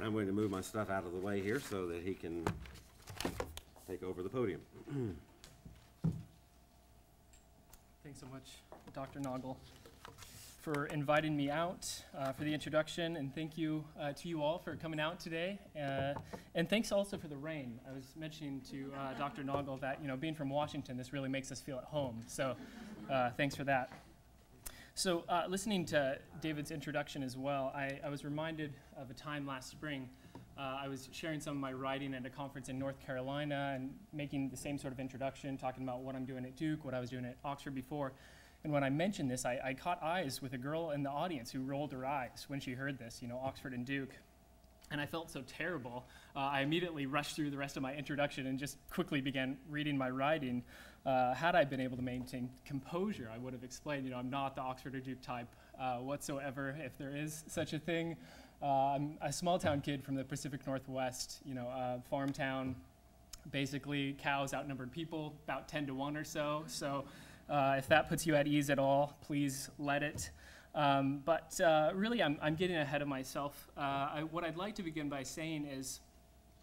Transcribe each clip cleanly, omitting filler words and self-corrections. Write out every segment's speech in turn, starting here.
I'm going to move my stuff out of the way here so that he can take over the podium. Thanks so much, Dr. Noggle, for inviting me out for the introduction, and thank you to you all for coming out today. And thanks also for the rain. I was mentioning to Dr. Noggle that, you know, being from Washington, this really makes us feel at home. So thanks for that. So listening to David's introduction as well, I was reminded of a time last spring. I was sharing some of my writing at a conference in North Carolina and making the same sort of introduction, talking about what I'm doing at Duke, what I was doing at Oxford before. And when I mentioned this, I caught eyes with a girl in the audience who rolled her eyes when she heard this, you know, Oxford and Duke. And I felt so terrible. I immediately rushed through the rest of my introduction and just quickly began reading my writing. Had I been able to maintain composure, I would have explained, you know, I'm not the Oxford or Duke type whatsoever, if there is such a thing. I'm a small town kid from the Pacific Northwest, you know, farm town, basically cows outnumbered people, about 10 to 1 or so. So if that puts you at ease at all, please let it. But really, I'm getting ahead of myself. What I'd like to begin by saying is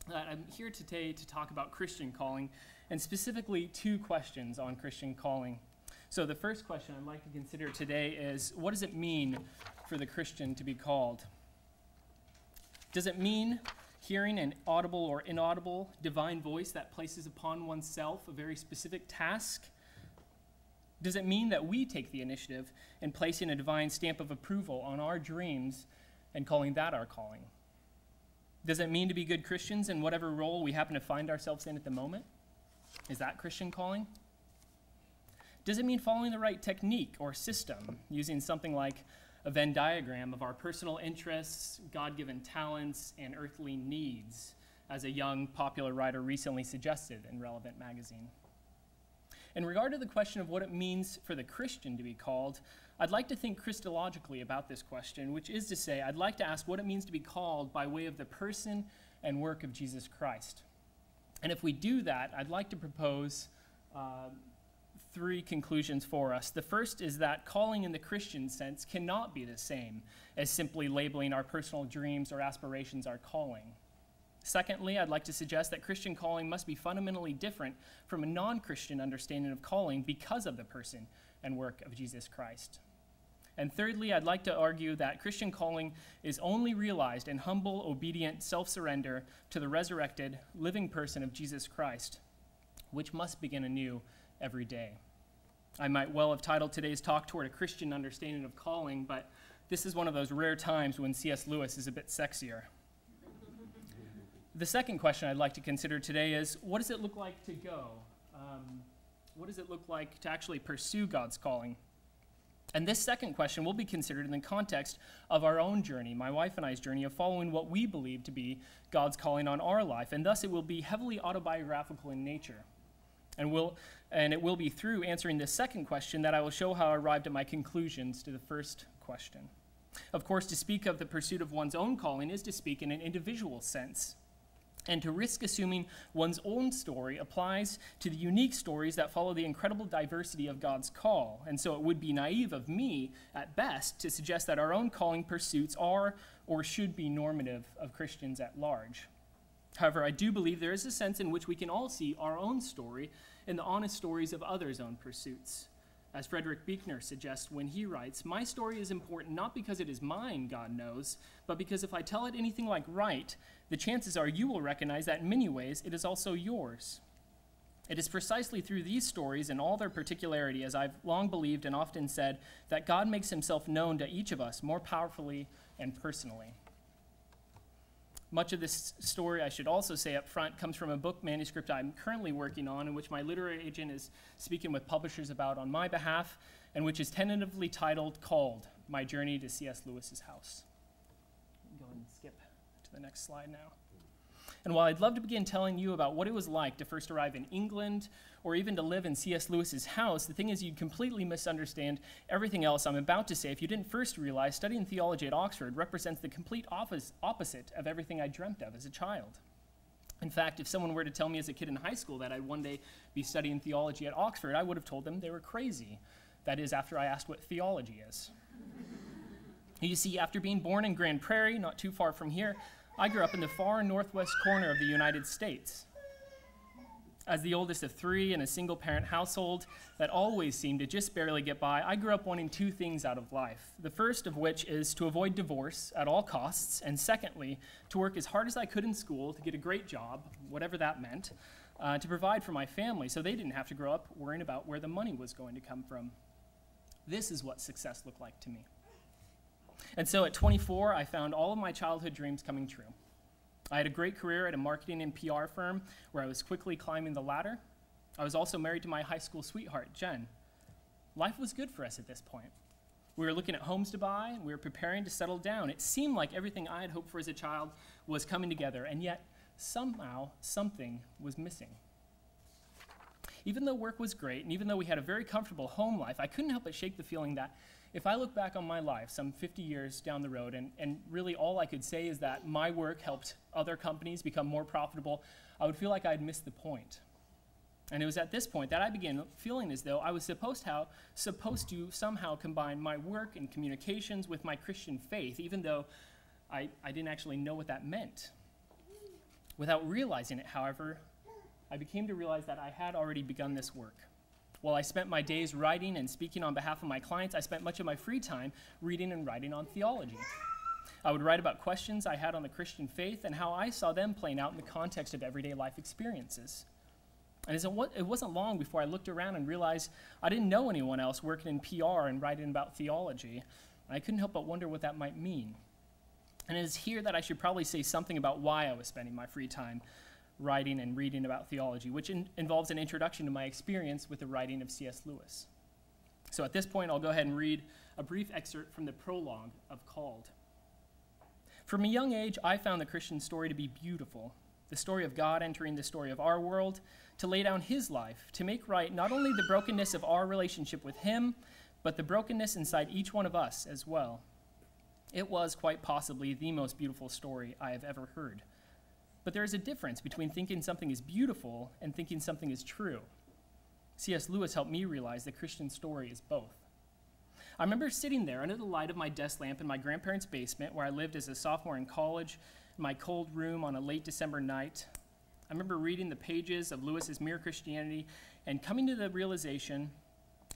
that I'm here today to talk about Christian calling, and specifically 2 questions on Christian calling. So the first question I'd like to consider today is, what does it mean for the Christian to be called? Does it mean hearing an audible or inaudible divine voice that places upon oneself a very specific task? Does it mean that we take the initiative in placing a divine stamp of approval on our dreams and calling that our calling? Does it mean to be good Christians in whatever role we happen to find ourselves in at the moment? Is that Christian calling? Does it mean following the right technique or system, using something like a Venn diagram of our personal interests, God-given talents, and earthly needs, as a young popular writer recently suggested in Relevant magazine? In regard to the question of what it means for the Christian to be called, I'd like to think Christologically about this question, which is to say, I'd like to ask what it means to be called by way of the person and work of Jesus Christ. And if we do that, I'd like to propose 3 conclusions for us. The first is that calling in the Christian sense cannot be the same as simply labeling our personal dreams or aspirations our calling. Secondly, I'd like to suggest that Christian calling must be fundamentally different from a non-Christian understanding of calling because of the person and work of Jesus Christ. And thirdly, I'd like to argue that Christian calling is only realized in humble, obedient self-surrender to the resurrected, living person of Jesus Christ, which must begin anew every day. I might well have titled today's talk toward a Christian understanding of calling, but this is one of those rare times when C.S. Lewis is a bit sexier. The second question I'd like to consider today is, what does it look like to go? What does it look like to actually pursue God's calling? And this second question will be considered in the context of our own journey, my wife and I's journey of following what we believe to be God's calling on our life, and thus it will be heavily autobiographical in nature. And it will be through answering this second question that I will show how I arrived at my conclusions to the first question. Of course, to speak of the pursuit of one's own calling is to speak in an individual sense. And to risk assuming one's own story applies to the unique stories that follow the incredible diversity of God's call. And so it would be naive of me, at best, to suggest that our own calling pursuits are or should be normative of Christians at large. However, I do believe there is a sense in which we can all see our own story in the honest stories of others' own pursuits. As Frederick Buechner suggests when he writes, "My story is important not because it is mine, God knows, but because if I tell it anything like right, the chances are you will recognize that in many ways it is also yours." It is precisely through these stories and all their particularity, as I've long believed and often said, that God makes himself known to each of us more powerfully and personally. Much of this story, I should also say up front, comes from a book manuscript I'm currently working on, in which my literary agent is speaking with publishers about on my behalf, and which is tentatively titled Called, My Journey to C.S. Lewis's House. Go and skip to the next slide now. And while I'd love to begin telling you about what it was like to first arrive in England, or even to live in C.S. Lewis's house, the thing is you'd completely misunderstand everything else I'm about to say if you didn't first realize studying theology at Oxford represents the complete opposite of everything I dreamt of as a child. In fact, if someone were to tell me as a kid in high school that I'd one day be studying theology at Oxford, I would have told them they were crazy. That is, after I asked what theology is. You see, after being born in Grand Prairie, not too far from here, I grew up in the far northwest corner of the United States. As the oldest of three in a single-parent household that always seemed to just barely get by, I grew up wanting two things out of life. The first of which is to avoid divorce at all costs, and secondly, to work as hard as I could in school to get a great job, whatever that meant, to provide for my family so they didn't have to grow up worrying about where the money was going to come from. This is what success looked like to me. And so at 24, I found all of my childhood dreams coming true. I had a great career at a marketing and PR firm where I was quickly climbing the ladder. I was also married to my high school sweetheart, Jen. Life was good for us at this point. We were looking at homes to buy, and we were preparing to settle down. It seemed like everything I had hoped for as a child was coming together, and yet somehow something was missing. Even though work was great, and even though we had a very comfortable home life, I couldn't help but shake the feeling that if I look back on my life some 50 years down the road, and really all I could say is that my work helped other companies become more profitable, I would feel like I'd missed the point. And it was at this point that I began feeling as though I was supposed to somehow combine my work and communications with my Christian faith, even though I didn't actually know what that meant. Without realizing it, however, I became to realize that I had already begun this work. While I spent my days writing and speaking on behalf of my clients, I spent much of my free time reading and writing on theology. I would write about questions I had on the Christian faith and how I saw them playing out in the context of everyday life experiences. And it wasn't long before I looked around and realized I didn't know anyone else working in PR and writing about theology. And I couldn't help but wonder what that might mean. And it is here that I should probably say something about why I was spending my free time writing and reading about theology, which involves an introduction to my experience with the writing of C.S. Lewis. So at this point, I'll go ahead and read a brief excerpt from the prologue of Called. From a young age, I found the Christian story to be beautiful, the story of God entering the story of our world, to lay down his life, to make right not only the brokenness of our relationship with him, but the brokenness inside each one of us as well. It was quite possibly the most beautiful story I have ever heard. But there is a difference between thinking something is beautiful and thinking something is true. C.S. Lewis helped me realize the Christian story is both. I remember sitting there under the light of my desk lamp in my grandparents' basement where I lived as a sophomore in college, in my cold room on a late December night. I remember reading the pages of Lewis's Mere Christianity and coming to the realization,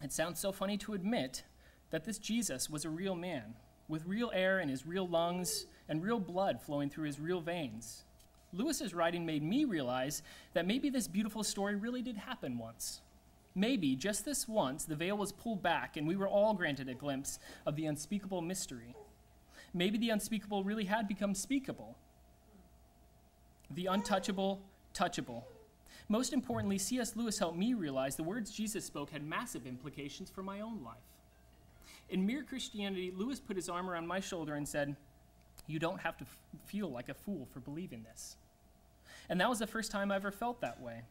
it sounds so funny to admit, that this Jesus was a real man, with real air in his real lungs and real blood flowing through his real veins. Lewis's writing made me realize that maybe this beautiful story really did happen once. Maybe, just this once, the veil was pulled back and we were all granted a glimpse of the unspeakable mystery. Maybe the unspeakable really had become speakable. The untouchable, touchable. Most importantly, C.S. Lewis helped me realize the words Jesus spoke had massive implications for my own life. In Mere Christianity, Lewis put his arm around my shoulder and said, "You don't have to feel like a fool for believing this." And that was the first time I ever felt that way.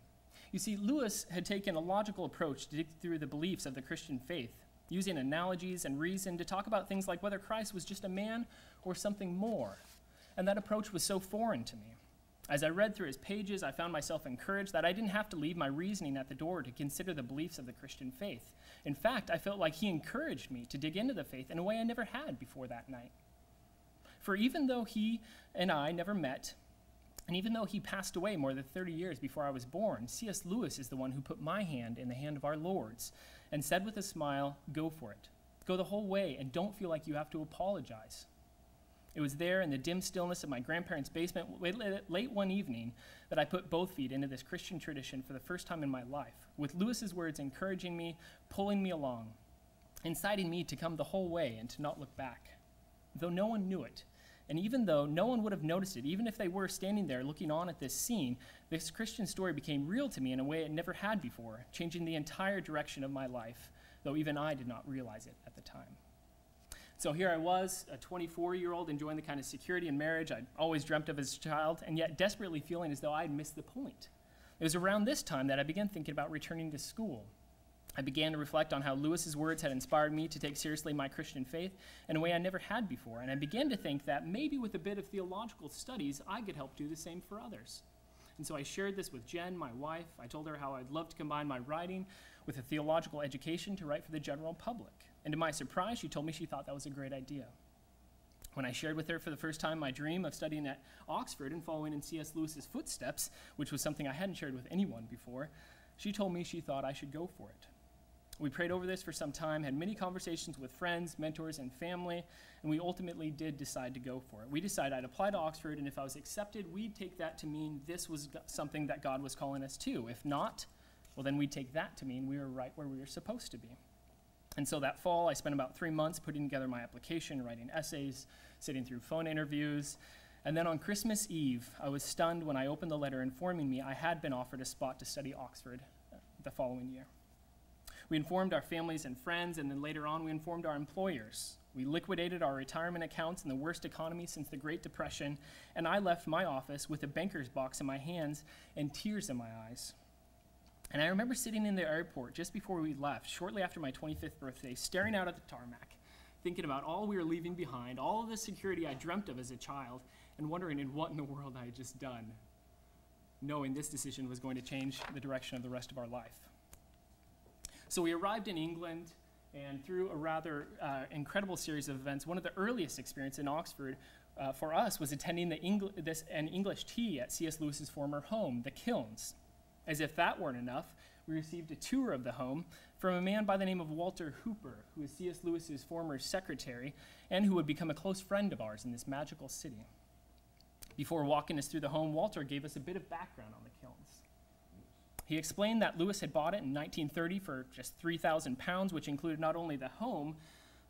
You see, Lewis had taken a logical approach to dig through the beliefs of the Christian faith, using analogies and reason to talk about things like whether Christ was just a man or something more. And that approach was so foreign to me. As I read through his pages, I found myself encouraged that I didn't have to leave my reasoning at the door to consider the beliefs of the Christian faith. In fact, I felt like he encouraged me to dig into the faith in a way I never had before that night. For even though he and I never met, and even though he passed away more than 30 years before I was born, C.S. Lewis is the one who put my hand in the hand of our Lord's and said with a smile, "Go for it. Go the whole way and don't feel like you have to apologize." It was there in the dim stillness of my grandparents' basement late one evening that I put both feet into this Christian tradition for the first time in my life, with Lewis's words encouraging me, pulling me along, inciting me to come the whole way and to not look back. Though no one knew it, and even though no one would have noticed it, even if they were standing there looking on at this scene, this Christian story became real to me in a way it never had before, changing the entire direction of my life, though even I did not realize it at the time. So here I was, a 24-year-old enjoying the kind of security and marriage I'd always dreamt of as a child, and yet desperately feeling as though I had missed the point. It was around this time that I began thinking about returning to school. I began to reflect on how Lewis's words had inspired me to take seriously my Christian faith in a way I never had before, and I began to think that maybe with a bit of theological studies, I could help do the same for others. And so I shared this with Jen, my wife. I told her how I'd love to combine my writing with a theological education to write for the general public. And to my surprise, she told me she thought that was a great idea. When I shared with her for the first time my dream of studying at Oxford and following in C.S. Lewis's footsteps, which was something I hadn't shared with anyone before, she told me she thought I should go for it. We prayed over this for some time, had many conversations with friends, mentors, and family, and we ultimately did decide to go for it. We decided I'd apply to Oxford, and if I was accepted, we'd take that to mean this was something that God was calling us to. If not, well, then we'd take that to mean we were right where we were supposed to be. And so that fall, I spent about 3 months putting together my application, writing essays, sitting through phone interviews, and then on Christmas Eve, I was stunned when I opened the letter informing me I had been offered a spot to study Oxford the following year. We informed our families and friends, and then later on we informed our employers. We liquidated our retirement accounts in the worst economy since the Great Depression, and I left my office with a banker's box in my hands and tears in my eyes. And I remember sitting in the airport just before we left, shortly after my 25th birthday, staring out at the tarmac, thinking about all we were leaving behind, all of the security I dreamt of as a child, and wondering in what in the world I had just done, knowing this decision was going to change the direction of the rest of our life. So we arrived in England, and through a rather incredible series of events, one of the earliest experiences in Oxford for us was attending an English tea at C.S. Lewis's former home, the Kilns. As if that weren't enough, we received a tour of the home from a man by the name of Walter Hooper, who is C.S. Lewis's former secretary and who would become a close friend of ours in this magical city. Before walking us through the home, Walter gave us a bit of background on the Kilns. He explained that Lewis had bought it in 1930 for just £3,000, which included not only the home,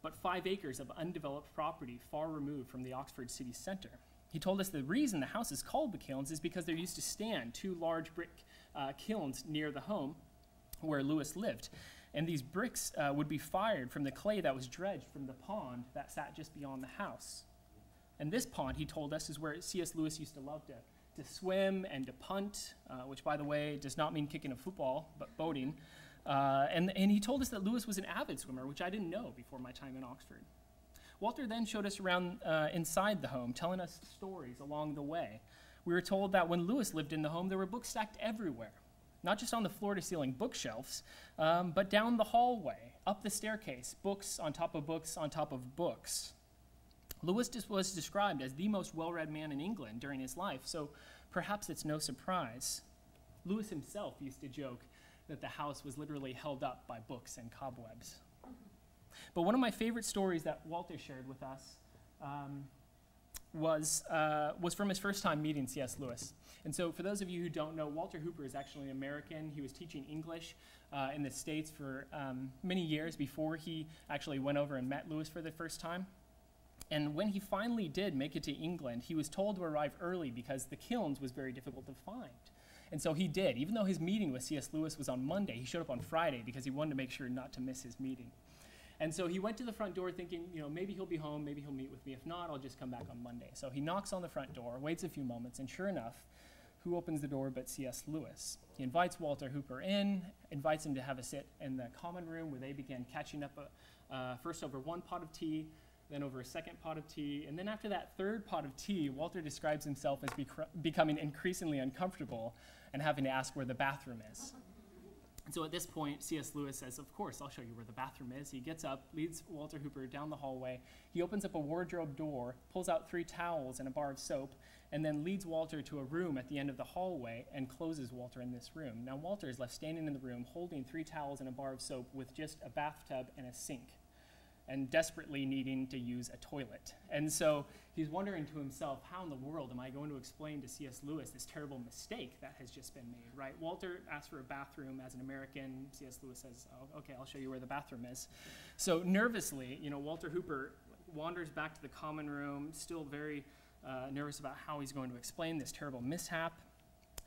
but 5 acres of undeveloped property far removed from the Oxford city center. He told us the reason the house is called the Kilns is because there used to stand 2 large brick kilns near the home where Lewis lived. And these bricks would be fired from the clay that was dredged from the pond that sat just beyond the house. And this pond, he told us, is where C.S. Lewis used to love to swim and to punt, which, by the way, does not mean kicking a football, but boating. And he told us that Lewis was an avid swimmer, which I didn't know before my time in Oxford. Walter then showed us around inside the home, telling us stories along the way. We were told that when Lewis lived in the home, there were books stacked everywhere, not just on the floor-to-ceiling bookshelves, but down the hallway, up the staircase, books on top of books on top of books. Lewis was described as the most well-read man in England during his life, so perhaps it's no surprise. Lewis himself used to joke that the house was literally held up by books and cobwebs. But one of my favorite stories that Walter shared with us was from his first time meeting C.S. Lewis. And so for those of you who don't know, Walter Hooper is actually American. He was teaching English in the States for many years before he actually went over and met Lewis for the first time. And when he finally did make it to England, he was told to arrive early because the Kilns was very difficult to find. And so he did. Even though his meeting with C.S. Lewis was on Monday, he showed up on Friday because he wanted to make sure not to miss his meeting. And so he went to the front door thinking, maybe he'll be home, maybe he'll meet with me. If not, I'll just come back on Monday. So he knocks on the front door, waits a few moments, and sure enough, who opens the door but C.S. Lewis? He invites Walter Hooper in, invites him to have a sit in the common room where they began catching up first over 1 pot of tea, then over a 2nd pot of tea, and then after that 3rd pot of tea, Walter describes himself as becoming increasingly uncomfortable and having to ask where the bathroom is. And so at this point, C.S. Lewis says, of course, I'll show you where the bathroom is. He gets up, leads Walter Hooper down the hallway. He opens up a wardrobe door, pulls out 3 towels and a bar of soap, and then leads Walter to a room at the end of the hallway and closes Walter in this room. Now Walter is left standing in the room holding 3 towels and a bar of soap with just a bathtub and a sink, and desperately needing to use a toilet. And so he's wondering to himself, how in the world am I going to explain to C.S. Lewis this terrible mistake that has just been made, right? Walter asks for a bathroom as an American. C.S. Lewis says, oh, okay, I'll show you where the bathroom is. So nervously, Walter Hooper wanders back to the common room, still very nervous about how he's going to explain this terrible mishap.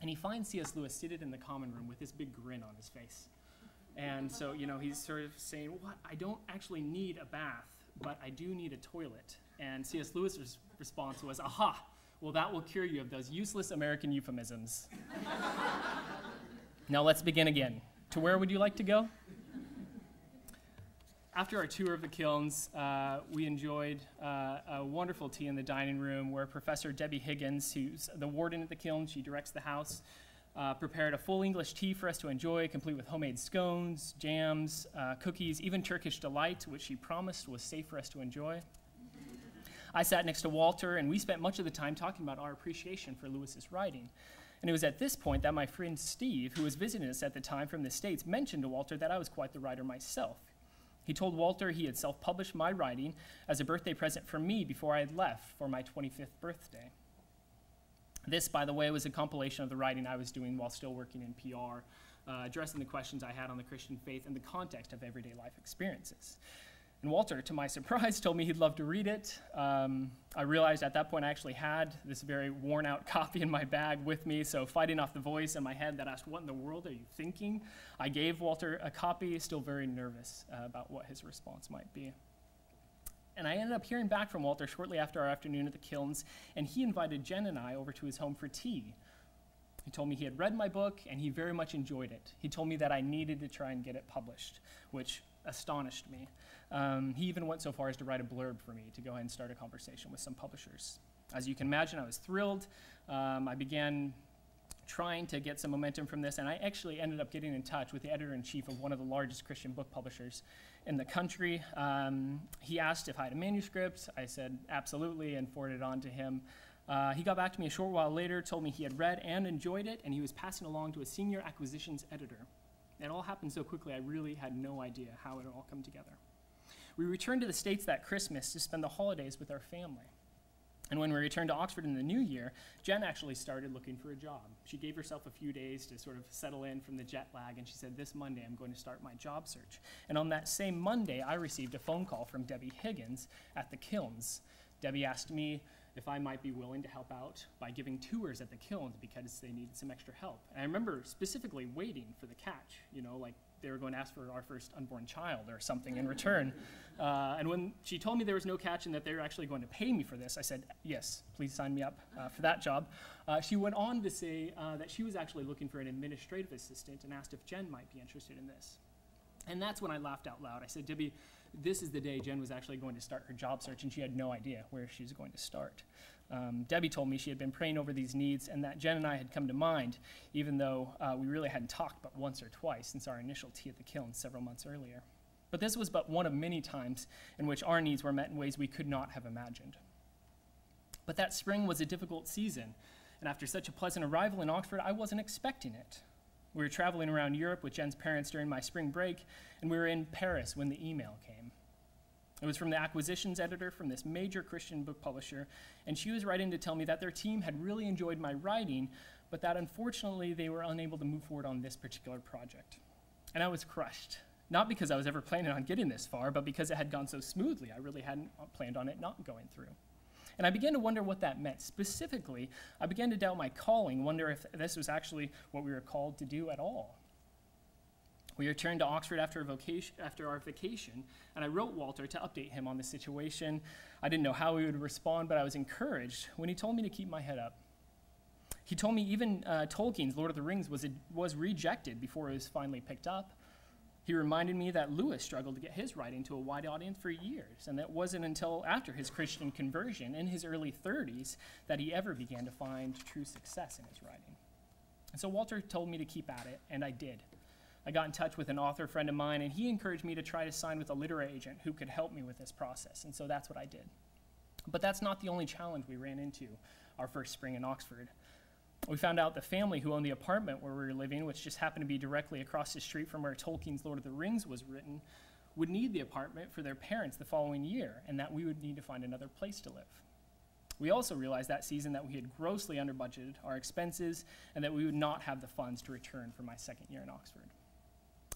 And he finds C.S. Lewis seated in the common room with this big grin on his face. And so, he's sort of saying, what? I don't actually need a bath, but I do need a toilet. And C.S. Lewis's response was, aha, well, that will cure you of those useless American euphemisms. Now let's begin again. To where would you like to go? After our tour of the Kilns, we enjoyed a wonderful tea in the dining room where Professor Debbie Higgins, who's the warden at the Kilns, she directs the house, prepared a full English tea for us to enjoy, complete with homemade scones, jams, cookies, even Turkish delight, which she promised was safe for us to enjoy. I sat next to Walter, and we spent much of the time talking about our appreciation for Lewis's writing. And it was at this point that my friend Steve, who was visiting us at the time from the States, mentioned to Walter that I was quite the writer myself. He told Walter he had self-published my writing as a birthday present for me before I had left for my 25th birthday. This, by the way, was a compilation of the writing I was doing while still working in PR, addressing the questions I had on the Christian faith in the context of everyday life experiences. And Walter, to my surprise, told me he'd love to read it. I realized at that point I actually had this very worn-out copy in my bag with me, so fighting off the voice in my head that asked, "What in the world are you thinking?" I gave Walter a copy, still very nervous about what his response might be. And I ended up hearing back from Walter shortly after our afternoon at the Kilns, and he invited Jen and I over to his home for tea. He told me he had read my book, and he very much enjoyed it. He told me that I needed to try and get it published, which astonished me. He even went so far as to write a blurb for me to go ahead and start a conversation with some publishers. As you can imagine, I was thrilled. I began trying to get some momentum from this, and I actually ended up getting in touch with the editor-in-chief of one of the largest Christian book publishers in the country. He asked if I had a manuscript. I said absolutely and forwarded it on to him. He got back to me a short while later, told me he had read and enjoyed it, and he was passing along to a senior acquisitions editor. It all happened so quickly, I really had no idea how it all come together. We returned to the States that Christmas to spend the holidays with our family. And when we returned to Oxford in the new year, Jen actually started looking for a job. She gave herself a few days to sort of settle in from the jet lag, and she said, "This Monday I'm going to start my job search." And on that same Monday, I received a phone call from Debbie Higgins at the Kilns. Debbie asked me if I might be willing to help out by giving tours at the Kilns because they needed some extra help. And I remember specifically waiting for the catch, like they were going to ask for our first unborn child or something in return. And when she told me there was no catch and that they were actually going to pay me for this, I said, "Yes, please sign me up for that job." She went on to say that she was actually looking for an administrative assistant and asked if Jen might be interested in this. And that's when I laughed out loud. I said, "Debbie, this is the day Jen was actually going to start her job search, and she had no idea where she was going to start." Debbie told me she had been praying over these needs and that Jen and I had come to mind, even though we really hadn't talked but once or twice since our initial tea at the Kilns several months earlier. But this was but one of many times in which our needs were met in ways we could not have imagined. But that spring was a difficult season, and after such a pleasant arrival in Oxford, I wasn't expecting it. We were traveling around Europe with Jen's parents during my spring break, and we were in Paris when the email came. It was from the acquisitions editor from this major Christian book publisher, and she was writing to tell me that their team had really enjoyed my writing, but that unfortunately they were unable to move forward on this particular project. And I was crushed, not because I was ever planning on getting this far, but because it had gone so smoothly. I really hadn't planned on it not going through. And I began to wonder what that meant. Specifically, I began to doubt my calling, wonder if this was actually what we were called to do at all. We returned to Oxford after our vacation, and I wrote Walter to update him on the situation. I didn't know how he would respond, but I was encouraged when he told me to keep my head up. He told me even Tolkien's Lord of the Rings was rejected before it was finally picked up. He reminded me that Lewis struggled to get his writing to a wide audience for years, and that it wasn't until after his Christian conversion in his early 30s that he ever began to find true success in his writing. And so Walter told me to keep at it, and I did. I got in touch with an author friend of mine, and he encouraged me to try to sign with a literary agent who could help me with this process, and so that's what I did. But that's not the only challenge we ran into our first spring in Oxford. We found out the family who owned the apartment where we were living, which just happened to be directly across the street from where Tolkien's Lord of the Rings was written, would need the apartment for their parents the following year, and that we would need to find another place to live. We also realized that season that we had grossly under-budgeted our expenses and that we would not have the funds to return for my second year in Oxford.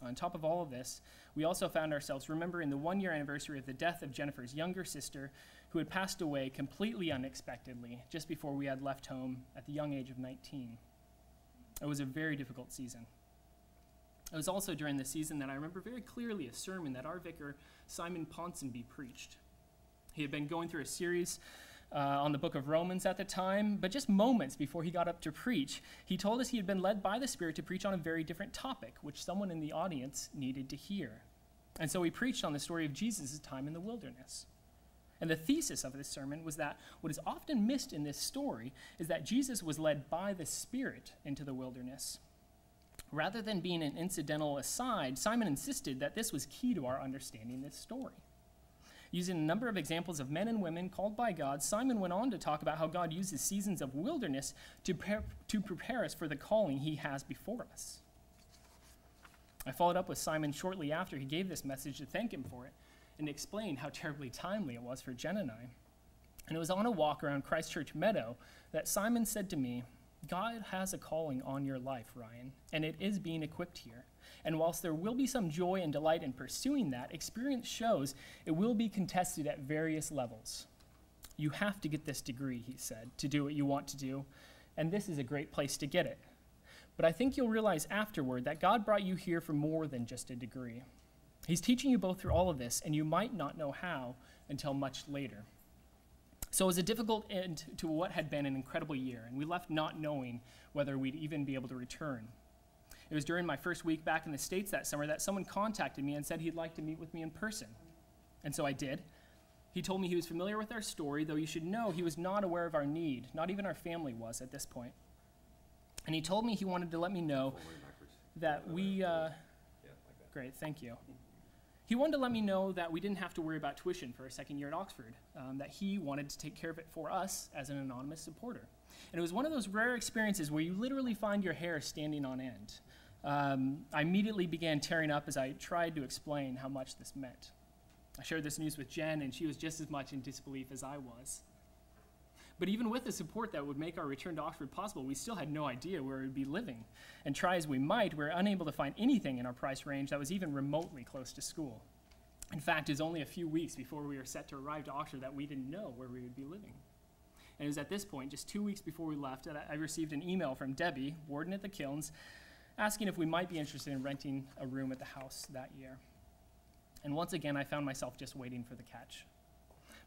On top of all of this, we also found ourselves remembering the one-year anniversary of the death of Jennifer's younger sister, who had passed away completely unexpectedly just before we had left home at the young age of 19. It was a very difficult season. It was also during this season that I remember very clearly a sermon that our vicar, Simon Ponsonby, preached. He had been going through a series on the book of Romans at the time, but just moments before he got up to preach, he told us he had been led by the Spirit to preach on a very different topic, which someone in the audience needed to hear. And so he preached on the story of Jesus' time in the wilderness. And the thesis of this sermon was that what is often missed in this story is that Jesus was led by the Spirit into the wilderness. Rather than being an incidental aside, Simon insisted that this was key to our understanding this story. Using a number of examples of men and women called by God, Simon went on to talk about how God uses seasons of wilderness to prepare us for the calling he has before us. I followed up with Simon shortly after he gave this message to thank him for it and explain how terribly timely it was for Jen and I. And it was on a walk around Christchurch Meadow that Simon said to me, God has a calling on your life, Ryan, and it is being equipped here. And whilst there will be some joy and delight in pursuing that, experience shows it will be contested at various levels. You have to get this degree, he said, to do what you want to do, and this is a great place to get it. But I think you'll realize afterward that God brought you here for more than just a degree. He's teaching you both through all of this, and you might not know how until much later. So it was a difficult end to what had been an incredible year, and we left not knowing whether we'd even be able to return. It was during my first week back in the States that summer that someone contacted me and said he'd like to meet with me in person. And so I did. He told me he was familiar with our story, though you should know he was not aware of our need. Not even our family was at this point. And he told me he wanted to let me know that we... Great, thank you. He wanted to let me know that we didn't have to worry about tuition for a second year at Oxford, that he wanted to take care of it for us as an anonymous supporter. And it was one of those rare experiences where you literally find your hair standing on end. I immediately began tearing up as I tried to explain how much this meant. I shared this news with Jen, and she was just as much in disbelief as I was. But even with the support that would make our return to Oxford possible, we still had no idea where we would be living. And try as we might, we were unable to find anything in our price range that was even remotely close to school. In fact, it was only a few weeks before we were set to arrive to Oxford that we didn't know where we would be living. And it was at this point, just 2 weeks before we left, that I received an email from Debbie, warden at the Kilns, asking if we might be interested in renting a room at the house that year. And once again, I found myself just waiting for the catch.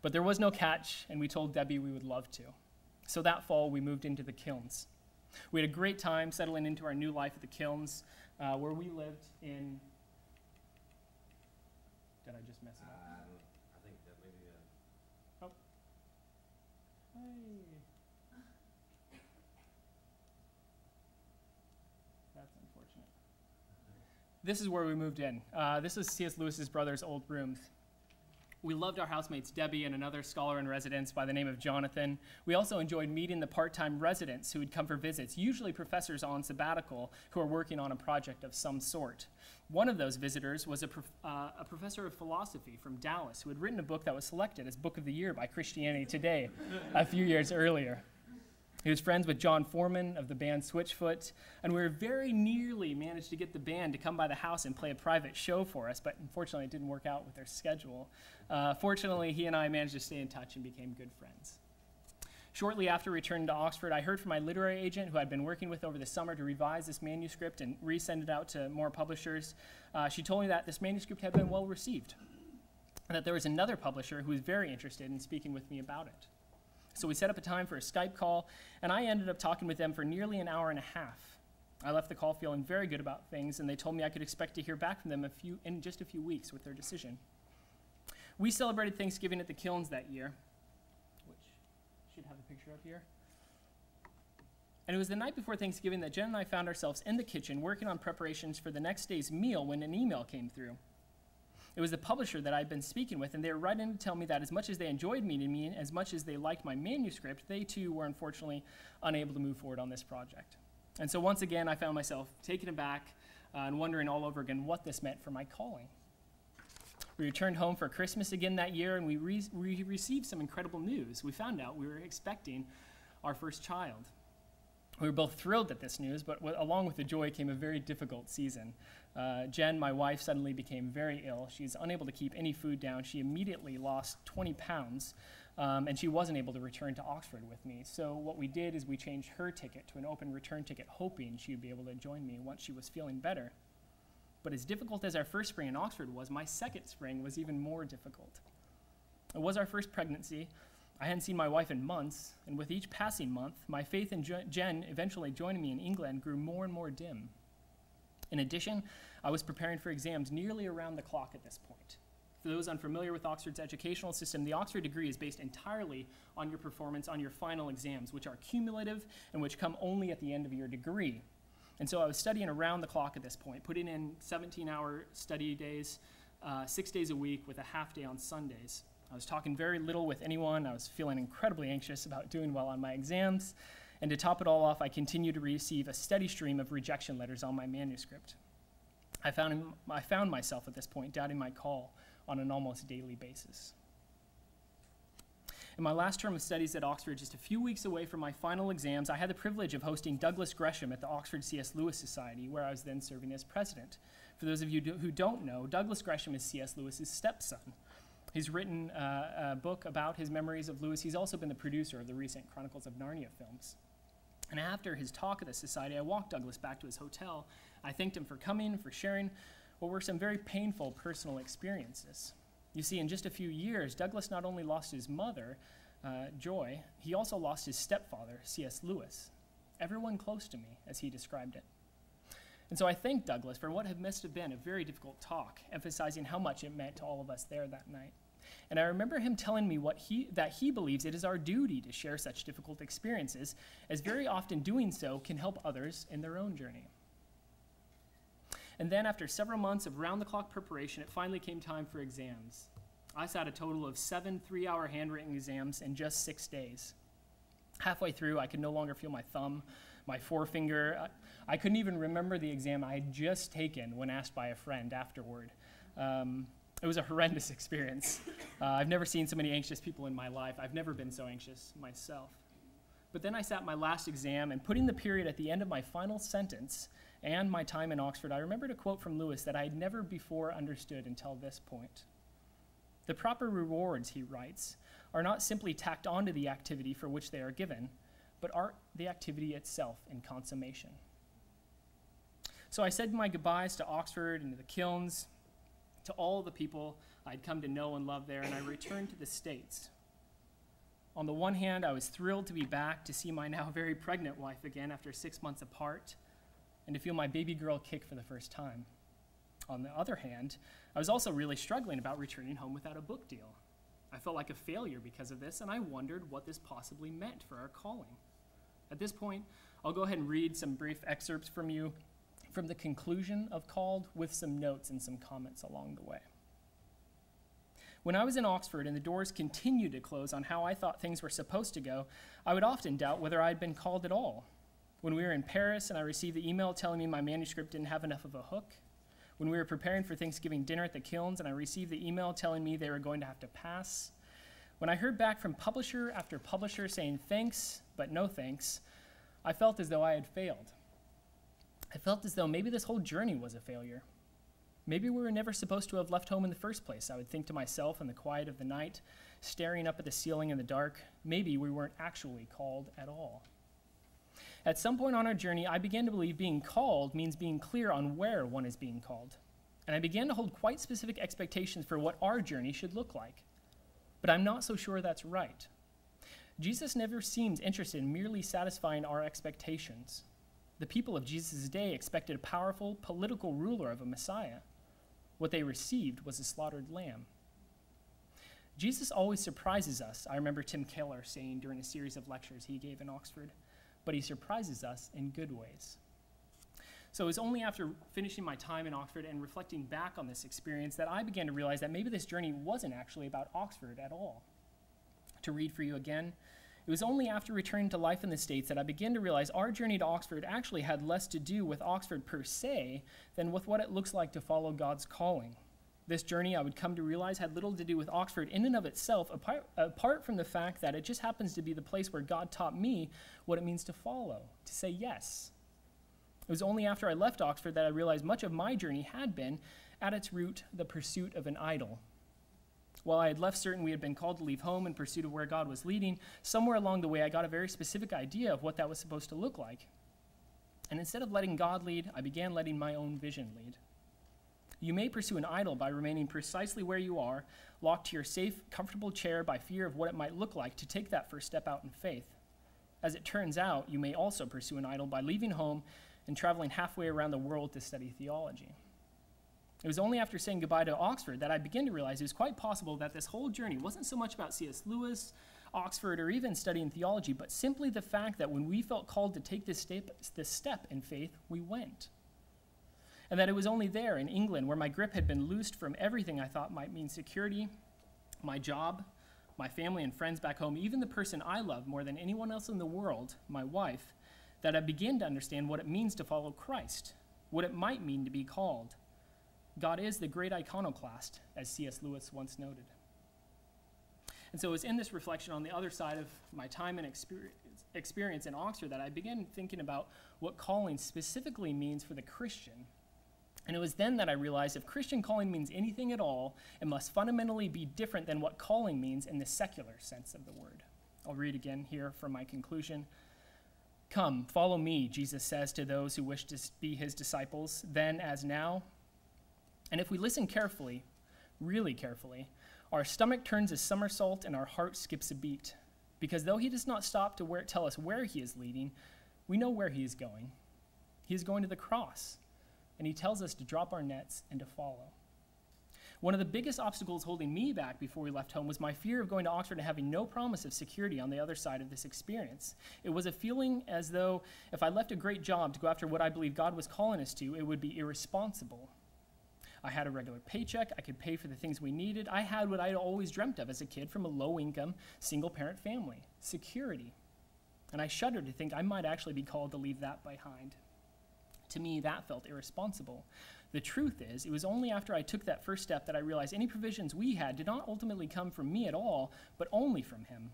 But there was no catch, and we told Debbie we would love to. So that fall, we moved into the Kilns. We had a great time settling into our new life at the Kilns, where we lived in... Did I just mess it up? I think that maybe... Oh. Hey. That's unfortunate. This is where we moved in. This is C.S. Lewis's brother's old rooms. We loved our housemates, Debbie and another scholar in residence by the name of Jonathan. We also enjoyed meeting the part-time residents who would come for visits, usually professors on sabbatical who are working on a project of some sort. One of those visitors was a professor of philosophy from Dallas who had written a book that was selected as Book of the Year by Christianity Today a few years earlier. He was friends with John Foreman of the band Switchfoot, and we very nearly managed to get the band to come by the house and play a private show for us, but unfortunately it didn't work out with their schedule. Fortunately, he and I managed to stay in touch and became good friends. Shortly after returning to Oxford, I heard from my literary agent, who I'd been working with over the summer to revise this manuscript and resend it out to more publishers. She told me that this manuscript had been well received, and that there was another publisher who was very interested in speaking with me about it. So we set up a time for a Skype call, and I ended up talking with them for nearly an hour and a half. I left the call feeling very good about things, and they told me I could expect to hear back from them in just a few weeks with their decision. We celebrated Thanksgiving at the Kilns that year, which should have a picture up here. And it was the night before Thanksgiving that Jen and I found ourselves in the kitchen working on preparations for the next day's meal when an email came through. It was the publisher that I'd been speaking with, and they were writing to tell me that as much as they enjoyed meeting me, as much as they liked my manuscript, they too were unfortunately unable to move forward on this project. And so once again, I found myself taken aback and wondering all over again what this meant for my calling. We returned home for Christmas again that year, and we received some incredible news. We found out we were expecting our first child. We were both thrilled at this news, but along with the joy came a very difficult season. Jen, my wife, suddenly became very ill. She's unable to keep any food down. She immediately lost 20 pounds, and she wasn't able to return to Oxford with me. So what we did is we changed her ticket to an open return ticket, hoping she would be able to join me once she was feeling better. But as difficult as our first spring in Oxford was, my second spring was even more difficult. It was our first pregnancy. I hadn't seen my wife in months, and with each passing month, my faith in Jen eventually joining me in England grew more and more dim. In addition, I was preparing for exams nearly around the clock at this point. For those unfamiliar with Oxford's educational system, the Oxford degree is based entirely on your performance on your final exams, which are cumulative and which come only at the end of your degree. And so I was studying around the clock at this point, putting in 17-hour study days, 6 days a week with a half day on Sundays. I was talking very little with anyone. I was feeling incredibly anxious about doing well on my exams. And to top it all off, I continued to receive a steady stream of rejection letters on my manuscript. I found myself at this point doubting my call on an almost daily basis. In my last term of studies at Oxford, just a few weeks away from my final exams, I had the privilege of hosting Douglas Gresham at the Oxford C.S. Lewis Society, where I was then serving as president. For those of you who don't know, Douglas Gresham is C.S. Lewis's stepson. He's written a book about his memories of Lewis. He's also been the producer of the recent Chronicles of Narnia films. And after his talk at the society, I walked Douglas back to his hotel. I thanked him for coming, for sharing what were some very painful personal experiences. You see, in just a few years, Douglas not only lost his mother, Joy, he also lost his stepfather, C.S. Lewis. Everyone close to me, as he described it. And so I thanked Douglas for what must have been a very difficult talk, emphasizing how much it meant to all of us there that night. And I remember him telling me that he believes it is our duty to share such difficult experiences, as very often doing so can help others in their own journey. And then after several months of round-the-clock preparation, it finally came time for exams. I sat a total of 7 3-hour handwritten exams in just 6 days. Halfway through, I could no longer feel my thumb, my forefinger. I couldn't even remember the exam I had just taken when asked by a friend afterward. It was a horrendous experience. I've never seen so many anxious people in my life. I've never been so anxious myself. But then I sat my last exam, and putting the period at the end of my final sentence and my time in Oxford, I remembered a quote from Lewis that I had never before understood until this point. The proper rewards, he writes, are not simply tacked onto the activity for which they are given, but are the activity itself in consummation. So I said my goodbyes to Oxford and to the kilns, to all the people I'd come to know and love there, and I returned to the States. On the one hand, I was thrilled to be back to see my now very pregnant wife again after 6 months apart, and to feel my baby girl kick for the first time. On the other hand, I was also really struggling about returning home without a book deal. I felt like a failure because of this, and I wondered what this possibly meant for our calling. At this point, I'll go ahead and read some brief excerpts from the conclusion of Called, with some notes and some comments along the way. When I was in Oxford and the doors continued to close on how I thought things were supposed to go, I would often doubt whether I had been called at all. When we were in Paris and I received the email telling me my manuscript didn't have enough of a hook, when we were preparing for Thanksgiving dinner at the kilns and I received the email telling me they were going to have to pass, when I heard back from publisher after publisher saying thanks, but no thanks, I felt as though I had failed. I felt as though maybe this whole journey was a failure. Maybe we were never supposed to have left home in the first place, I would think to myself in the quiet of the night, staring up at the ceiling in the dark. Maybe we weren't actually called at all. At some point on our journey, I began to believe being called means being clear on where one is being called. And I began to hold quite specific expectations for what our journey should look like. But I'm not so sure that's right. Jesus never seems interested in merely satisfying our expectations. The people of Jesus' day expected a powerful political ruler of a Messiah. What they received was a slaughtered lamb. Jesus always surprises us, I remember Tim Keller saying during a series of lectures he gave in Oxford, but he surprises us in good ways. So it was only after finishing my time in Oxford and reflecting back on this experience that I began to realize that maybe this journey wasn't actually about Oxford at all. To read for you again, it was only after returning to life in the States that I began to realize our journey to Oxford actually had less to do with Oxford per se than with what it looks like to follow God's calling. This journey, I would come to realize, had little to do with Oxford in and of itself, apart from the fact that it just happens to be the place where God taught me what it means to follow, to say yes. It was only after I left Oxford that I realized much of my journey had been, at its root, the pursuit of an idol. While I had left certain we had been called to leave home in pursuit of where God was leading, somewhere along the way I got a very specific idea of what that was supposed to look like. And instead of letting God lead, I began letting my own vision lead. You may pursue an idol by remaining precisely where you are, locked to your safe, comfortable chair by fear of what it might look like to take that first step out in faith. As it turns out, you may also pursue an idol by leaving home and traveling halfway around the world to study theology. It was only after saying goodbye to Oxford that I began to realize it was quite possible that this whole journey wasn't so much about C.S. Lewis, Oxford, or even studying theology, but simply the fact that when we felt called to take this step in faith, we went. And that it was only there in England, where my grip had been loosed from everything I thought might mean security, my job, my family and friends back home, even the person I love more than anyone else in the world, my wife, that I begin to understand what it means to follow Christ, what it might mean to be called. God is the great iconoclast, as C.S. Lewis once noted. And so it was in this reflection on the other side of my time and experience in Oxford that I began thinking about what calling specifically means for the Christian. And it was then that I realized if Christian calling means anything at all, it must fundamentally be different than what calling means in the secular sense of the word. I'll read again here from my conclusion. Come, follow me, Jesus says to those who wish to be his disciples, then as now. And if we listen carefully, really carefully, our stomach turns a somersault and our heart skips a beat. Because though he does not stop to tell us where he is leading, we know where he is going. He is going to the cross. And he tells us to drop our nets and to follow. One of the biggest obstacles holding me back before we left home was my fear of going to Oxford and having no promise of security on the other side of this experience. It was a feeling as though if I left a great job to go after what I believe God was calling us to, it would be irresponsible. I had a regular paycheck. I could pay for the things we needed. I had what I'd always dreamt of as a kid from a low-income, single-parent family, security. And I shuddered to think I might actually be called to leave that behind. To me, that felt irresponsible. The truth is, it was only after I took that first step that I realized any provisions we had did not ultimately come from me at all, but only from him.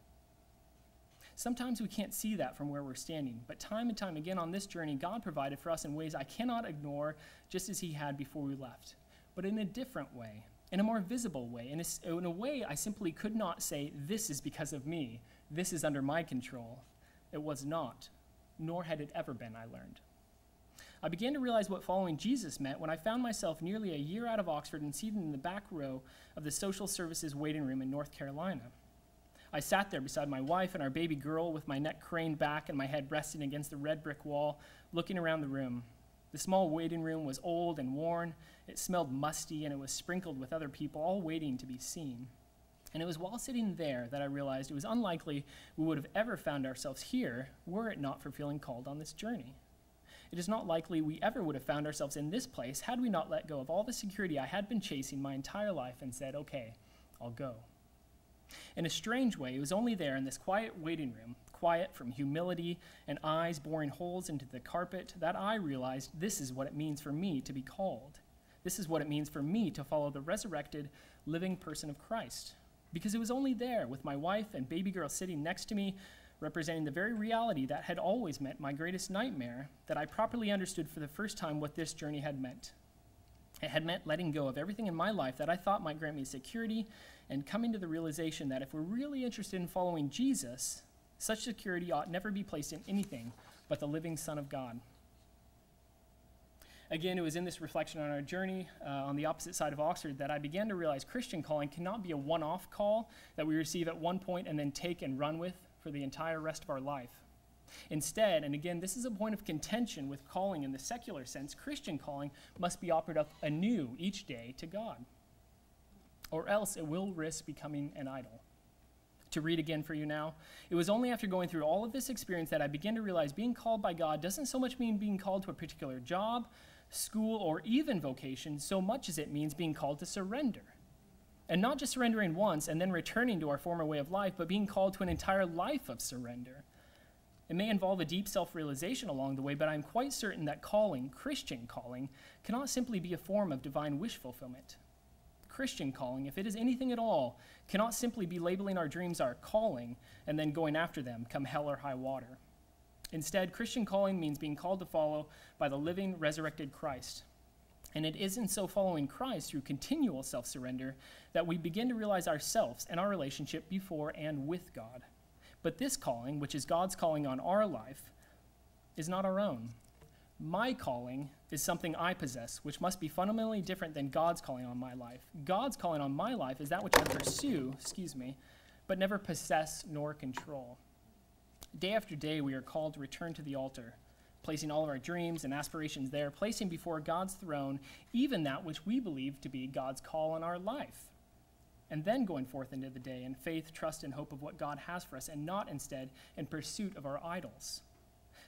Sometimes we can't see that from where we're standing, but time and time again on this journey, God provided for us in ways I cannot ignore, just as he had before we left, but in a different way, in a more visible way, in a way I simply could not say, this is because of me, this is under my control. It was not, nor had it ever been, I learned. I began to realize what following Jesus meant when I found myself nearly a year out of Oxford and seated in the back row of the social services waiting room in North Carolina. I sat there beside my wife and our baby girl with my neck craned back and my head resting against the red brick wall, looking around the room. The small waiting room was old and worn, it smelled musty, and it was sprinkled with other people, all waiting to be seen. And it was while sitting there that I realized it was unlikely we would have ever found ourselves here were it not for feeling called on this journey. It is not likely we ever would have found ourselves in this place had we not let go of all the security I had been chasing my entire life and said, okay, I'll go. In a strange way, it was only there in this quiet waiting room, quiet from humility and eyes boring holes into the carpet, that I realized this is what it means for me to be called. This is what it means for me to follow the resurrected, living person of Christ. Because it was only there with my wife and baby girl sitting next to me, representing the very reality that had always meant my greatest nightmare, that I properly understood for the first time what this journey had meant. It had meant letting go of everything in my life that I thought might grant me security and coming to the realization that if we're really interested in following Jesus, such security ought never be placed in anything but the living Son of God. Again, it was in this reflection on our journey on the opposite side of Oxford that I began to realize Christian calling cannot be a one-off call that we receive at one point and then take and run with for the entire rest of our life. Instead, and again, this is a point of contention with calling in the secular sense, Christian calling must be offered up anew each day to God, or else it will risk becoming an idol. To read again for you now, it was only after going through all of this experience that I began to realize being called by God doesn't so much mean being called to a particular job, school, or even vocation, so much as it means being called to surrender. And not just surrendering once and then returning to our former way of life, but being called to an entire life of surrender. It may involve a deep self-realization along the way, but I'm quite certain that calling, Christian calling, cannot simply be a form of divine wish fulfillment. Christian calling, if it is anything at all, cannot simply be labeling our dreams our calling and then going after them, come hell or high water. Instead, Christian calling means being called to follow by the living, resurrected Christ. And it is in so following Christ through continual self-surrender that we begin to realize ourselves and our relationship before and with God. But this calling, which is God's calling on our life, is not our own. My calling is something I possess, which must be fundamentally different than God's calling on my life. God's calling on my life is that which I pursue, but never possess nor control. Day after day, we are called to return to the altar, placing all of our dreams and aspirations there, placing before God's throne even that which we believe to be God's call on our life, and then going forth into the day in faith, trust, and hope of what God has for us, and not instead in pursuit of our idols.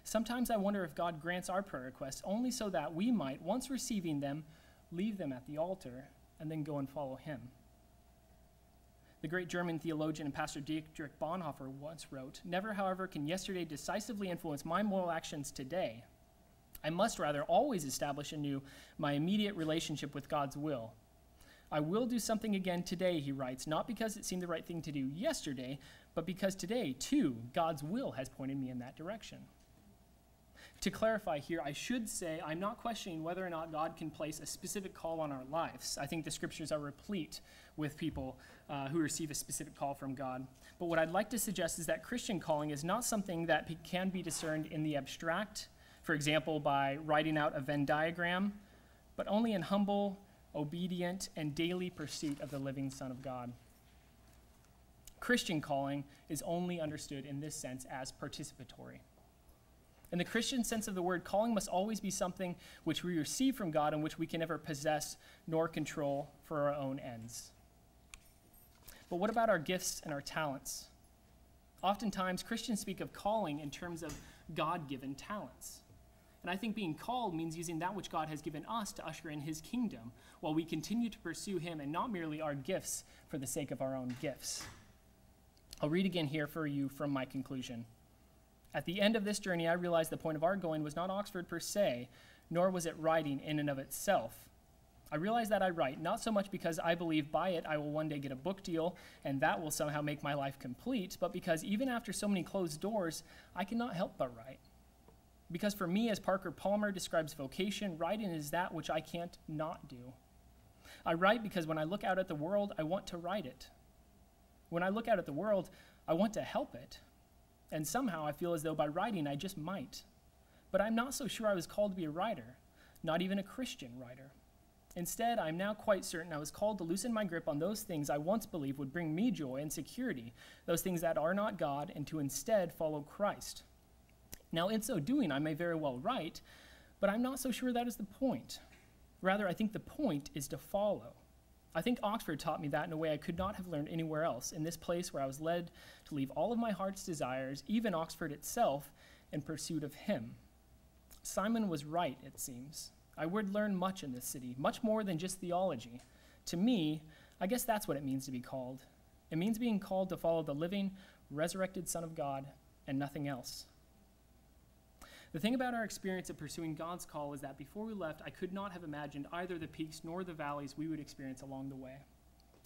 Sometimes I wonder if God grants our prayer requests only so that we might, once receiving them, leave them at the altar and then go and follow him. The great German theologian and pastor Dietrich Bonhoeffer once wrote, "Never, however, can yesterday decisively influence my moral actions today. I must rather always establish anew my immediate relationship with God's will. I will do something again today," he writes, "not because it seemed the right thing to do yesterday, but because today, too, God's will has pointed me in that direction." To clarify here, I should say I'm not questioning whether or not God can place a specific call on our lives. I think the scriptures are replete with people who receive a specific call from God. But what I'd like to suggest is that Christian calling is not something that can be discerned in the abstract, for example, by writing out a Venn diagram, but only in humble, obedient, and daily pursuit of the living Son of God. Christian calling is only understood in this sense as participatory. In the Christian sense of the word, calling must always be something which we receive from God and which we can never possess nor control for our own ends. But what about our gifts and our talents? Oftentimes, Christians speak of calling in terms of God-given talents. And I think being called means using that which God has given us to usher in his kingdom while we continue to pursue him and not merely our gifts for the sake of our own gifts. I'll read again here for you from my conclusion. "At the end of this journey, I realized the point of our going was not Oxford per se, nor was it writing in and of itself. I realized that I write, not so much because I believe by it I will one day get a book deal and that will somehow make my life complete, but because even after so many closed doors, I cannot help but write. Because for me, as Parker Palmer describes vocation, writing is that which I can't not do. I write because when I look out at the world, I want to write it. When I look out at the world, I want to help it. And somehow I feel as though by writing I just might. But I'm not so sure I was called to be a writer, not even a Christian writer. Instead, I'm now quite certain I was called to loosen my grip on those things I once believed would bring me joy and security, those things that are not God, and to instead follow Christ. Now, in so doing, I may very well write, but I'm not so sure that is the point. Rather, I think the point is to follow. I think Oxford taught me that in a way I could not have learned anywhere else, in this place where I was led to leave all of my heart's desires, even Oxford itself, in pursuit of him. Simon was right, it seems. I would learn much in this city, much more than just theology. To me, I guess that's what it means to be called. It means being called to follow the living, resurrected Son of God and nothing else. The thing about our experience of pursuing God's call is that before we left, I could not have imagined either the peaks nor the valleys we would experience along the way.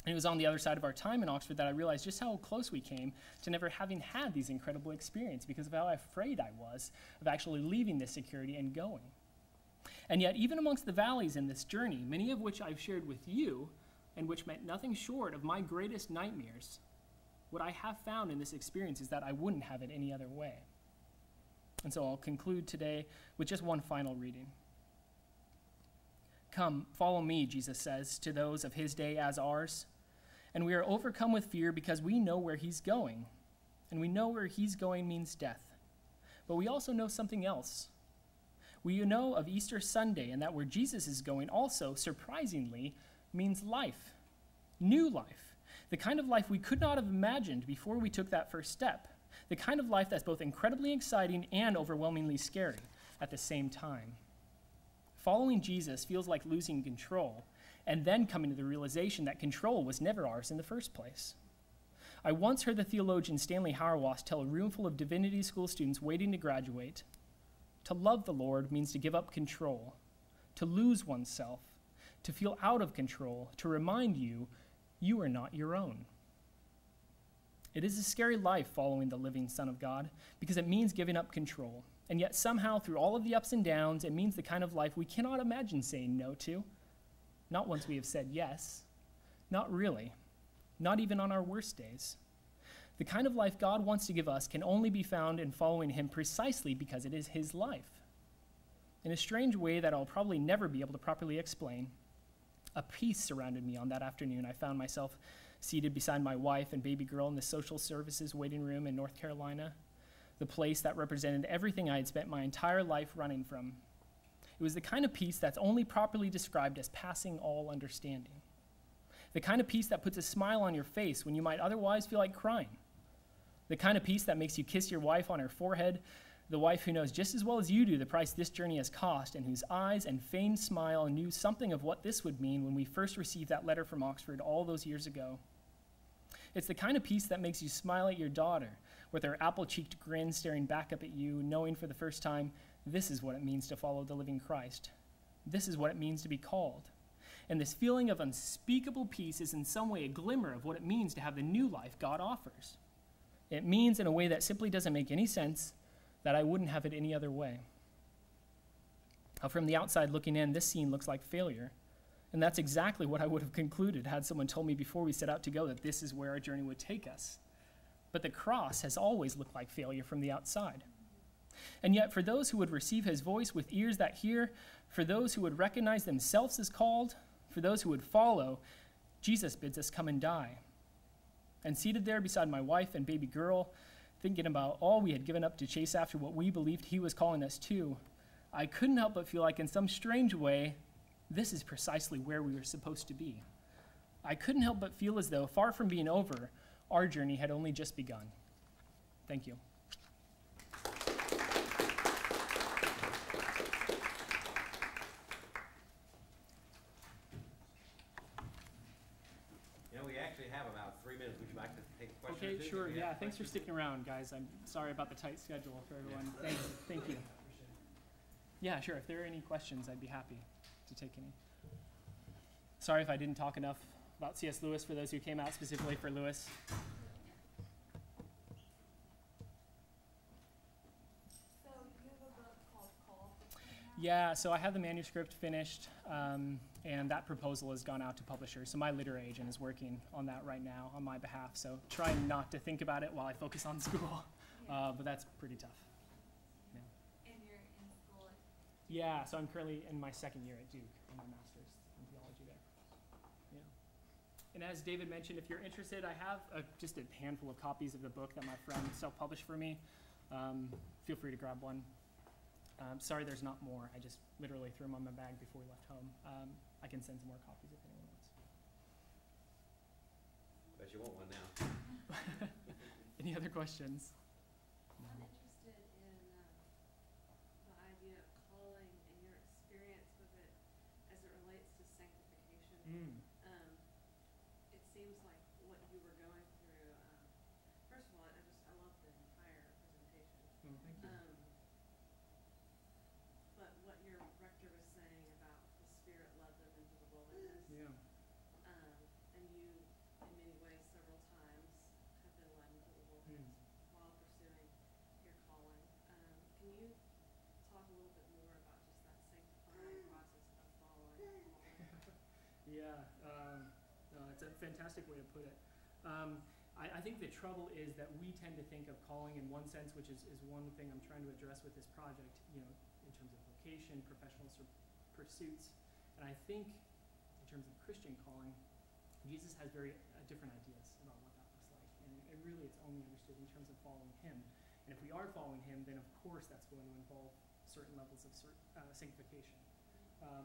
And it was on the other side of our time in Oxford that I realized just how close we came to never having had these incredible experiences because of how afraid I was of actually leaving this security and going. And yet, even amongst the valleys in this journey, many of which I've shared with you, and which meant nothing short of my greatest nightmares, what I have found in this experience is that I wouldn't have it any other way. And so I'll conclude today with just one final reading. "Come, follow me," Jesus says to those of his day as ours. "And we are overcome with fear because we know where he's going. And we know where he's going means death. But we also know something else. We know of Easter Sunday, and that where Jesus is going also, surprisingly, means life. New life. The kind of life we could not have imagined before we took that first step. The kind of life that's both incredibly exciting and overwhelmingly scary at the same time. Following Jesus feels like losing control, and then coming to the realization that control was never ours in the first place. I once heard the theologian Stanley Hauerwas tell a room full of divinity school students waiting to graduate, to love the Lord means to give up control, to lose oneself, to feel out of control, to remind you, you are not your own. It is a scary life following the living Son of God because it means giving up control. And yet somehow through all of the ups and downs, it means the kind of life we cannot imagine saying no to. Not once we have said yes. Not really. Not even on our worst days. The kind of life God wants to give us can only be found in following him precisely because it is his life. In a strange way that I'll probably never be able to properly explain, a peace surrounded me on that afternoon. I found myself seated beside my wife and baby girl in the social services waiting room in North Carolina, the place that represented everything I had spent my entire life running from. It was the kind of peace that's only properly described as passing all understanding. The kind of peace that puts a smile on your face when you might otherwise feel like crying. The kind of peace that makes you kiss your wife on her forehead, the wife who knows just as well as you do the price this journey has cost, and whose eyes and feigned smile knew something of what this would mean when we first received that letter from Oxford all those years ago. It's the kind of peace that makes you smile at your daughter with her apple-cheeked grin staring back up at you, knowing for the first time, this is what it means to follow the living Christ. This is what it means to be called. And this feeling of unspeakable peace is in some way a glimmer of what it means to have the new life God offers. It means, in a way that simply doesn't make any sense, that I wouldn't have it any other way. Now, from the outside looking in, this scene looks like failure. And that's exactly what I would have concluded had someone told me before we set out to go that this is where our journey would take us. But the cross has always looked like failure from the outside. And yet, for those who would receive his voice with ears that hear, for those who would recognize themselves as called, for those who would follow, Jesus bids us come and die. And seated there beside my wife and baby girl, thinking about all we had given up to chase after what we believed he was calling us to, I couldn't help but feel like in some strange way, this is precisely where we were supposed to be. I couldn't help but feel as though, far from being over, our journey had only just begun. Thank you. You know, we actually have about 3 minutes. Would you like to take a question? Okay, sure. Yeah, thanks for sticking around, guys. I'm sorry about the tight schedule for everyone. Thank you. Yeah, sure. If there are any questions, I'd be happy to take any. Sorry if I didn't talk enough about C.S. Lewis for those who came out specifically for Lewis. So you have a book called Call? Yeah, so I have the manuscript finished, and that proposal has gone out to publishers. So my literary agent is working on that right now on my behalf. So trying not to think about it while I focus on school, but that's pretty tough. And you're in school at Yeah, so I'm currently in my second year at Duke on my master's in theology there. Yeah. And as David mentioned, if you're interested, I have just a handful of copies of the book that my friend self-published for me. Feel free to grab one. Sorry there's not more. I just literally threw them on my bag before we left home. I can send some more copies if anyone wants. Bet you want one now. Any other questions? I'm interested in the idea of calling and your experience with it as it relates to sanctification. It seems like what you were going through. First of all, I love the entire presentation. Thank you. But what your rector was saying about the Spirit led them into the wilderness. Yeah. And you, in many ways, several times have been led into the wilderness while pursuing your calling. Can you talk a little bit more about just that sanctifying process of following? Yeah, it's a fantastic way to put it. I think the trouble is that we tend to think of calling in one sense, which is one thing I'm trying to address with this project, you know, in terms of vocation, professional pursuits. And I think in terms of Christian calling, Jesus has very different ideas about what that looks like. And really it's only understood in terms of following him. And if we are following him, then of course that's going to involve certain levels of sanctification.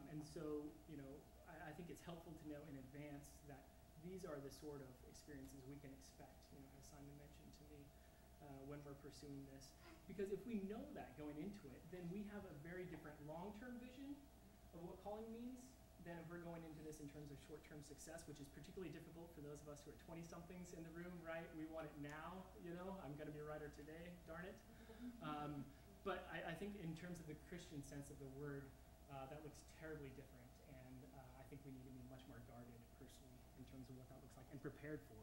And so, you know, I think it's helpful to know in advance that these are the sort of experiences we can expect, you know, as Simon mentioned to me, when we're pursuing this. Because if we know that going into it, then we have a very different long-term vision of what calling means than if we're going into this in terms of short-term success, which is particularly difficult for those of us who are 20-somethings in the room, right? We want it now, you know, I'm going to be a writer today, darn it. But I think in terms of the Christian sense of the word, that looks terribly different, and I think we need to be much more guarded personally in terms of what that looks like and prepared for,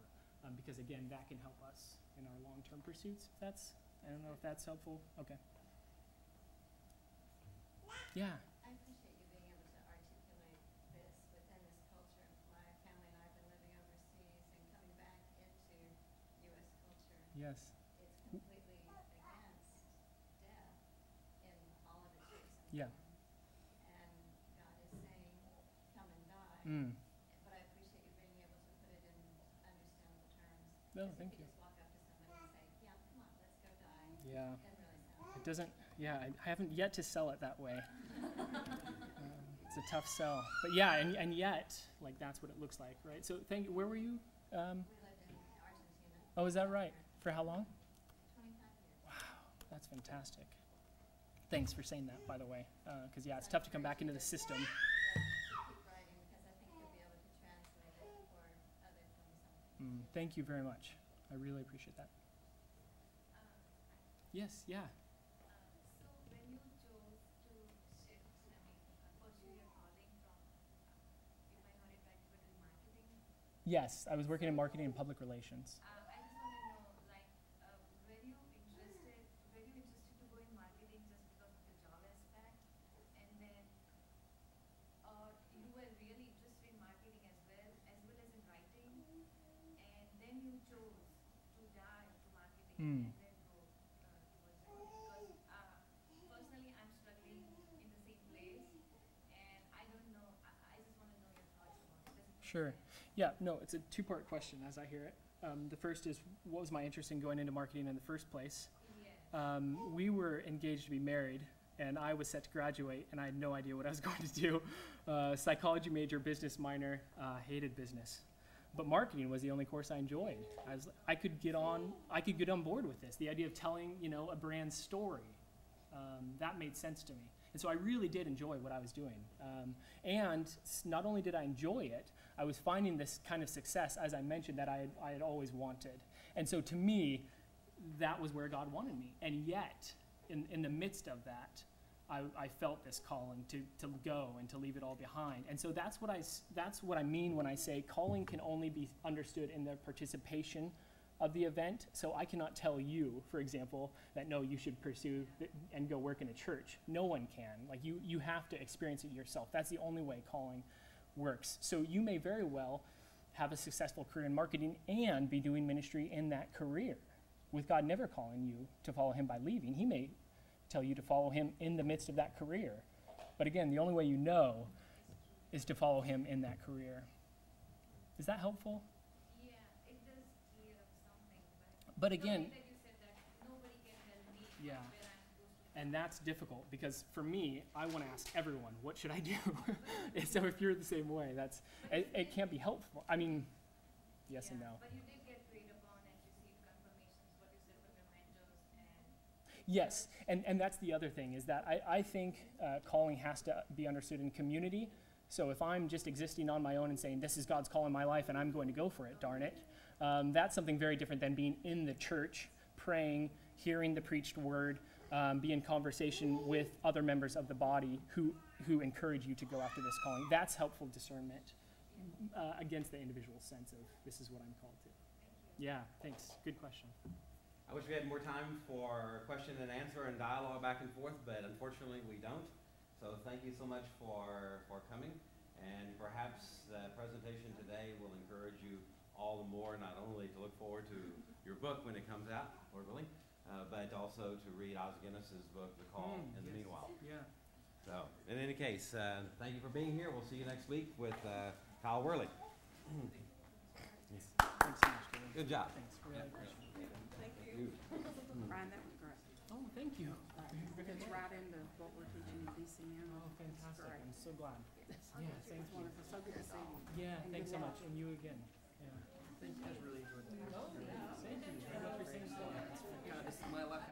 because again, that can help us in our long-term pursuits. I don't know if that's helpful. Okay. Yeah. I appreciate you being able to articulate this within this culture. My family and I have been living overseas and coming back into U.S. culture. Yes. It's completely against death in all of its shapes and Yeah. forms. And God is saying, come and die. But I appreciate you being able to put it in understandable terms. No, Because thank if you. just walk up to somebody and say, yeah, come on, let's go die. Yeah. Doesn't really sound It doesn't, yeah, I haven't yet to sell it that way. It's a tough sell. But yeah, and yet, like, that's what it looks like, right? So thank you. Where were you? We lived in Argentina Oh, is that right? For how long? 25 years. Wow, that's fantastic. Thanks for saying that, by the way, because yeah, it's tough to come back into the system. Keep writing because I think you'll be able to translate it for other 20-somethings. Thank you very much. I really appreciate that. Yes, yeah. So when you chose to shift, pursue your calling from, if I heard it right, you were doing marketing. Yes, I was working in marketing and public relations. I just want to know, like, were you interested to go in marketing just because of the job aspect, and then, or you were really interested in marketing as well as in writing, and then you chose to dive to marketing and then go towards writing? Because personally, I'm struggling in the same place, and I don't know. I just want to know your thoughts about it. Does it make Sure. sense? Yeah, no, it's a two-part question as I hear it. The first is, what was my interest in going into marketing in the first place? Yes. We were engaged to be married, and I was set to graduate, and I had no idea what I was going to do. Psychology major, business minor, hated business. But marketing was the only course I enjoyed. I could get on board with this. The idea of telling, a brand story, that made sense to me. And so I really did enjoy what I was doing. Not only did I enjoy it, I was finding this kind of success, as I mentioned, that I had always wanted. And so to me, that was where God wanted me. And yet, in the midst of that, I felt this calling to go and to leave it all behind. And so that's what I mean when I say calling can only be understood in the participation of the event. So I cannot tell you, for example, that no, you should pursue and go work in a church. No one can. Like you have to experience it yourself. That's the only way calling works. So you may very well have a successful career in marketing and be doing ministry in that career, with God never calling you to follow him by leaving. He may tell you to follow him in the midst of that career. But again, the only way you know is to follow him in that career. Is that helpful? Yeah, it does clear up something, But the again, way that you said that nobody can tell me Yeah. where I'm supposed to and that's difficult because for me, I want to ask everyone, what should I do? And so if you're the same way, it can't be helpful. I mean, yes and no. But you did get prayed upon and received confirmations, what you said from your mentors and Yes, and that's the other thing, is that I think calling has to be understood in community. So if I'm just existing on my own and saying, this is God's call in my life and I'm going to go for it, darn it, that's something very different than being in the church, praying, hearing the preached word, be in conversation with other members of the body who encourage you to go after this calling. That's helpful discernment against the individual sense of, this is what I'm called to. Yeah, thanks. Good question. I wish we had more time for question and answer and dialogue back and forth, but unfortunately we don't. So thank you so much for coming, and perhaps the presentation today will encourage you all the more, not only to look forward to your book when it comes out, Lord willing, but also to read Oz Guinness's book, The Call, in the meanwhile. Yeah. So, in any case, thank you for being here. We'll see you next week with Kyle Worley. Thanks so much, Dylan. Good job. Thanks. Really appreciate it. Thank you. Brian, that was great. Oh, thank you. It's right into what we're teaching in DCM. Oh, fantastic. Great. I'm so glad. Yeah, thank It's you. wonderful. So good to see you. Yeah, And thanks good so luck. much. And you again. Yeah. Thank you. I really enjoyed that. Thank you. Very much for saying so. God, this is my life.